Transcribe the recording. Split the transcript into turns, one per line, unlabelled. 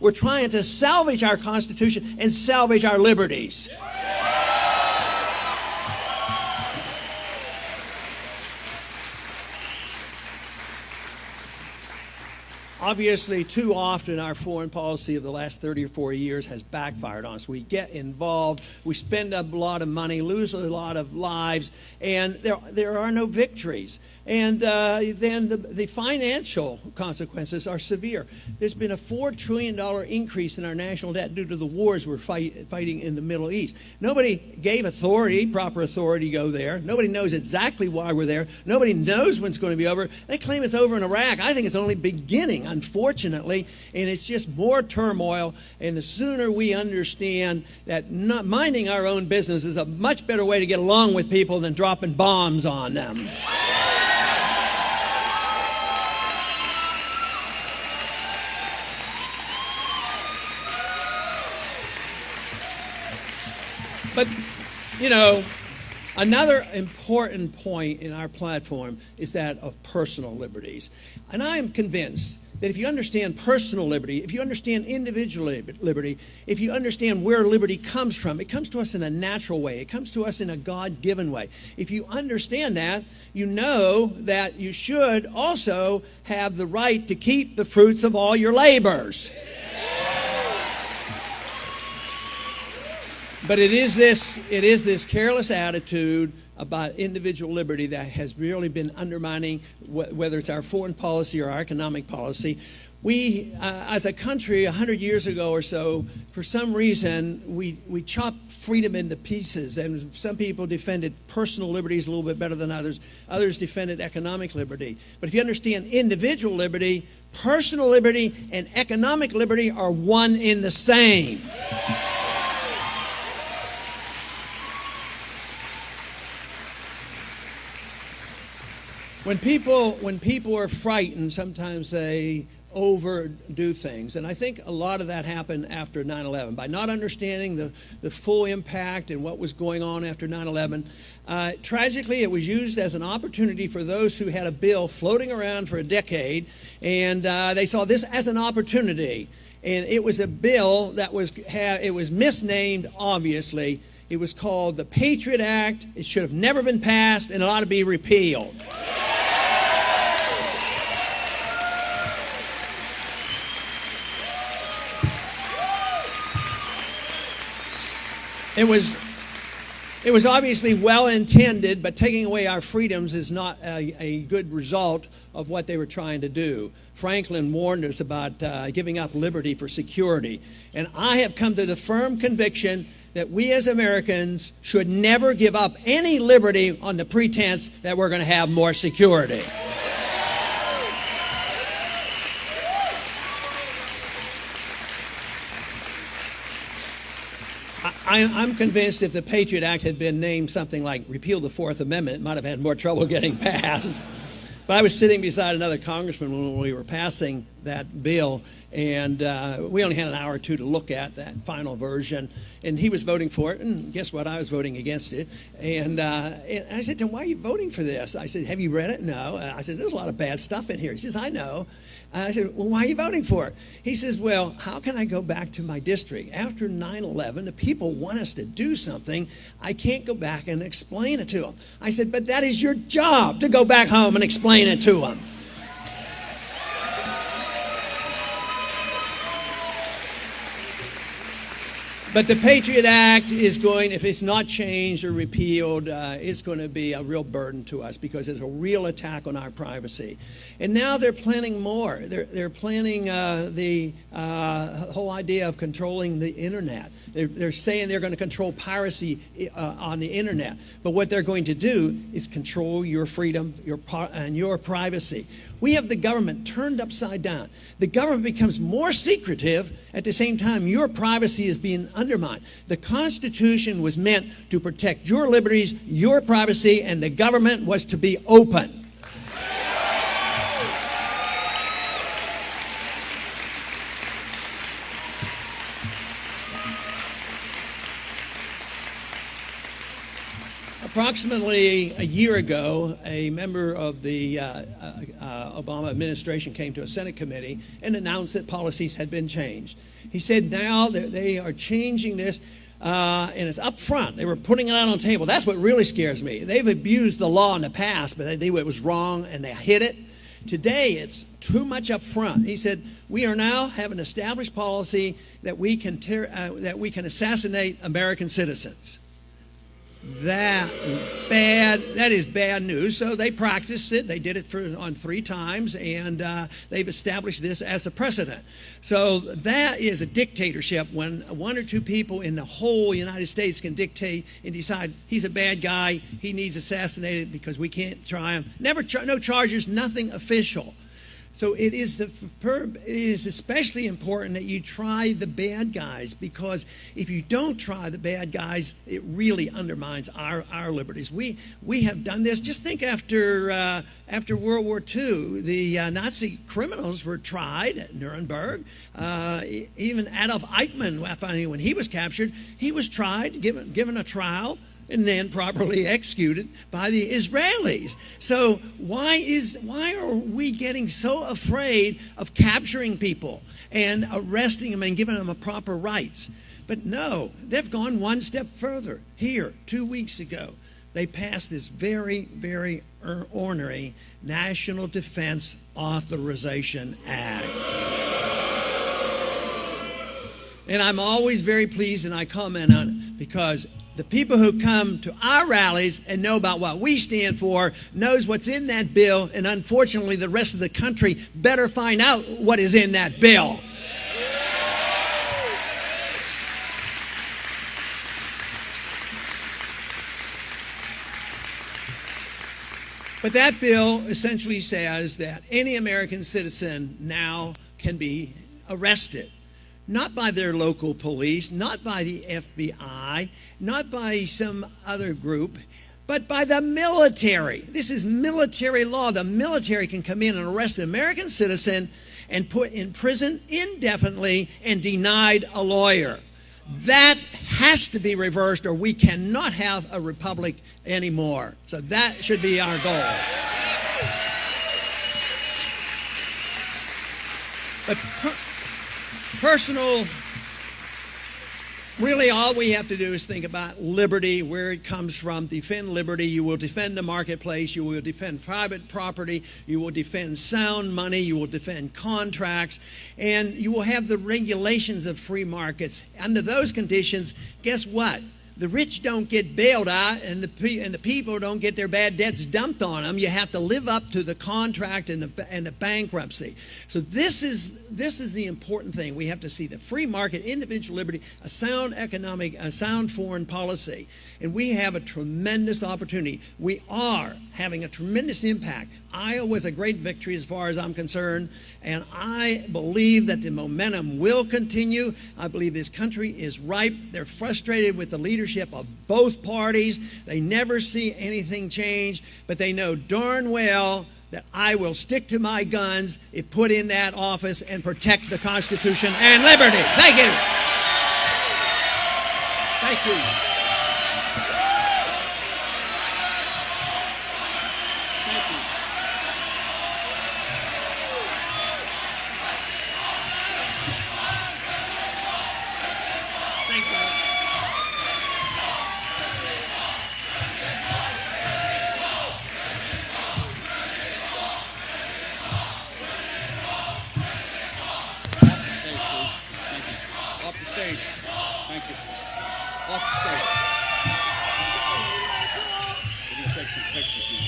We're trying to salvage our Constitution and salvage our liberties. Obviously, too often our foreign policy of the last 30 or 40 years has backfired on us. We get involved, we spend a lot of money, lose a lot of lives, and there are no victories. And then the financial consequences are severe. There's been a $4 trillion increase in our national debt due to the wars we're fighting in the Middle East. Nobody gave proper authority to go there. Nobody knows exactly why we're there. Nobody knows when it's going to be over. They claim it's over in Iraq. I think it's only beginning, unfortunately, and it's just more turmoil. And the sooner we understand that not minding our own business is a much better way to get along with people than dropping bombs on them. But, you know, another important point in our platform is that of personal liberties. And I am convinced that if you understand personal liberty, if you understand individual liberty, if you understand where liberty comes from, it comes to us in a natural way. It comes to us in a God-given way. If you understand that, you know that you should also have the right to keep the fruits of all your labors. But it is this careless attitude about individual liberty that has really been undermining whether it's our foreign policy or our economic policy. We, as a country, 100 years ago or so, for some reason, we chopped freedom into pieces, and some people defended personal liberties a little bit better than others. Others defended economic liberty. But if you understand individual liberty, personal liberty and economic liberty are one in the same. When people are frightened, sometimes they overdo things. And I think a lot of that happened after 9/11. By not understanding the full impact and what was going on after 9/11, tragically it was used as an opportunity for those who had a bill floating around for a decade, and they saw this as an opportunity. And it was a bill that it was misnamed, obviously. It was called the Patriot Act. It should have never been passed, and it ought to be repealed. It was obviously well intended, but taking away our freedoms is not a good result of what they were trying to do. Franklin warned us about giving up liberty for security. And I have come to the firm conviction that we as Americans should never give up any liberty on the pretense that we're going to have more security. I'm convinced if the Patriot Act had been named something like repeal the Fourth Amendment, it might have had more trouble getting passed. But I was sitting beside another congressman when we were passing that bill, and we only had an hour or two to look at that final version, and he was voting for it, and guess what? I was voting against it. And I said to him, "Why are you voting for this?" I said, "Have you read it?" "No." I said, "There's a lot of bad stuff in here." He says, "I know." I said, "Well, why are you voting for it?" He says, "Well, how can I go back to my district? After 9/11, the people want us to do something. I can't go back and explain it to them." I said, "But that is your job, to go back home and explain it to them." But the Patriot Act is going, if it's not changed or repealed, it's going to be a real burden to us because it's a real attack on our privacy. And now they're planning more. They're planning the whole idea of controlling the Internet. They're saying they're going to control piracy on the Internet. But what they're going to do is control your freedom and your privacy. We have the government turned upside down. The government becomes more secretive. At the same time, your privacy is being undermined. The Constitution was meant to protect your liberties, your privacy, and the government was to be open. Approximately a year ago, a member of the Obama administration came to a Senate committee and announced that policies had been changed. He said now that they are changing this, and it's up front. They were putting it out on the table. That's what really scares me. They've abused the law in the past, but they knew it was wrong and they hid it. Today, it's too much up front. He said, we are now have an established policy that we can assassinate American citizens. That is bad news. So they practiced it. They did it on 3 times, and they've established this as a precedent. So that is a dictatorship when 1 or 2 people in the whole United States can dictate and decide he's a bad guy, he needs assassinated because we can't try him. No charges, nothing official. So it is especially important that you try the bad guys, because if you don't try the bad guys, it really undermines our liberties. We have done this. Just think after World War II, the Nazi criminals were tried at Nuremberg. Even Adolf Eichmann, when he was captured, he was tried, given a trial, and then properly executed by the Israelis. So why are we getting so afraid of capturing people and arresting them and giving them a proper rights? But no, they've gone one step further. Here, 2 weeks ago, they passed this very, very ornery National Defense Authorization Act. And I'm always very pleased, and I comment on it, because the people who come to our rallies and know about what we stand for knows what's in that bill, and unfortunately the rest of the country better find out what is in that bill. But that bill essentially says that any American citizen now can be arrested. Not by their local police, not by the FBI, not by some other group, but by the military. This is military law. The military can come in and arrest an American citizen and put in prison indefinitely and denied a lawyer. That has to be reversed, or we cannot have a republic anymore. So that should be our goal. But personal, really all we have to do is think about liberty, where it comes from. Defend liberty. You will defend the marketplace. You will defend private property. You will defend sound money. You will defend contracts. And you will have the regulations of free markets. Under those conditions, guess what? The rich don't get bailed out, and the people don't get their bad debts dumped on them. You have to live up to the contract and the bankruptcy. So this is the important thing. We have to see the free market, individual liberty, a sound economic, a sound foreign policy, and we have a tremendous opportunity. We are having a tremendous impact. Iowa was a great victory as far as I'm concerned, and I believe that the momentum will continue. I believe this country is ripe. They're frustrated with the leadership of both parties. They never see anything change, but they know darn well that I will stick to my guns if put in that office and protect the Constitution and liberty. Thank you. Thank you.
Thank you. Off the stage. We're going to take some pictures.